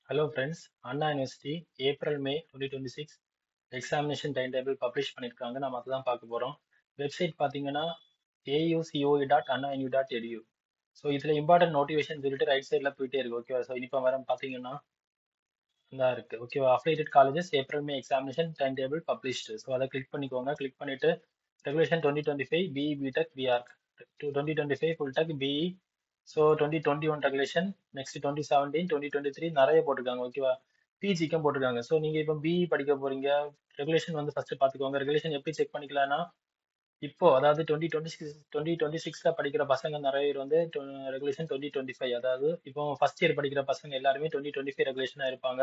Hello friends, Anna University April May 2026 examination time table publish பண்ணியிருக்காங்க. நம்ம அதை தான் பார்க்க போகிறோம். வெப்சைட் பார்த்தீங்கன்னா aucoe.annainu.edu. ஸோ இதில் இம்பார்ட்டன்ட் நோட்டிஃபிகேஷன் சொல்லிட்டு ரைட் சைடில் போயிட்டே இருக்கு. ஓகேவா? ஸோ இப்போ வர பார்த்தீங்கன்னா இந்த இருக்கு. ஓகேவா? Affiliated colleges April May examination time table published. So அதை கிளிக் பண்ணிக்கோங்க. கிளிக் பண்ணிட்டு regulation 2025 BE B Tech B Arch 2025 full tech BE. So 2021 regulation, next 2017 2023 நிறைய போட்டிருக்காங்க. ஓகேவா? பிஜிக்கும் போட்டிருக்காங்க. ஸோ நீங்க இப்போ பிஇ படிக்க போறீங்க. ரெகுலேஷன் வந்து ஃபர்ஸ்ட் பார்த்துக்கோங்க. ரெகுலேஷன் எப்படி செக் பண்ணிக்கலாம்னா, இப்போ அதாவது 2026ல படிக்கிற பசங்க நிறைய பேர் வந்து ரெகுலேஷன் 2025, அதாவது இப்போ ஃபர்ஸ்ட் இயர் படிக்கிற பசங்க எல்லாருமே 2025 ரெகுலேஷனா இருப்பாங்க.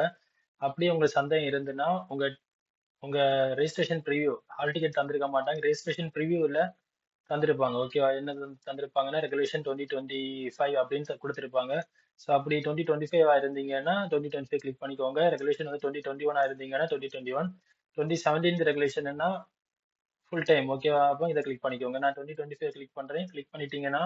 அப்படியே உங்களுக்கு சந்தேகம் இருந்துன்னா உங்க உங்க ரெஜிஸ்ட்ரேஷன் ப்ரிவியூ, ஹால் டிக்கெட் தந்திருக்க மாட்டாங்க, ரெஜிஸ்ட்ரேஷன் ப்ரிவியூல தந்திருப்பாங்க. ஓகேவா? என்ன தந்திருப்பாங்கன்னா ரெகுலேஷன் 2025 அப்படின்னு கொடுத்திருப்பாங்க. ஸோ அப்படி 2025 இருந்தீங்கன்னா 2025 கிளிக் பண்ணிக்கோங்க. ரெகுலேஷன் வந்து 2021 இருந்தீங்கன்னா 2021, 2017 ரெகுலேஷன்னா ஃபுல் டைம். ஓகேவா? அப்போ இதை கிளிக் பண்ணிக்கோங்க. நான் 2025 கிளிக் பண்றேன். கிளிக் பண்ணிட்டீங்கன்னா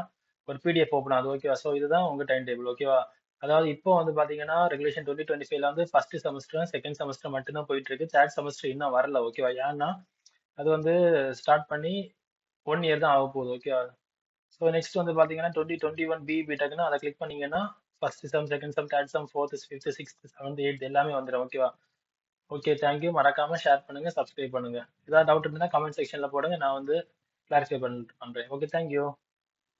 ஒரு பிடிஎஃப் ஓப்பன் ஆகுது. ஓகேவா? ஸோ இதுதான் உங்க டைம் டேபிள். ஓகேவா? அதாவது இப்போ வந்து பாத்தீங்கன்னா ரெகுலேஷன் 2025ல வந்து ஃபர்ஸ்ட் செமஸ்டர் செகண்ட் செமஸ்டர் மட்டும்தான் போயிட்டு இருக்கு. தேர்ட் செமஸ்டர் இன்னும் வரல. ஓகேவா? ஏன்னா அது வந்து ஸ்டார்ட் பண்ணி 1 இயர் தான் ஆக போகுது. ஓகேவா? ஸோ நெக்ஸ்ட் வந்து பாத்தீங்கன்னா 2021 பி பிடெக்னா அதை கிளிக் பண்ணீங்கன்னா first sem, second sem, third sem, fourth, fifth, sixth, seventh, eighth எல்லாமே வந்துடும். ஓகேவா? Okay, thank you. மறக்காம ஷேர் பண்ணுங்க, சப்ஸ்கிரைப் பண்ணுங்க. ஏதாவது டவுட் இருந்தா கமெண்ட் செக்ஷன்ல போடுங்க, நான் வந்து கிளாரிஃபை பண்றேன். Okay, thank you.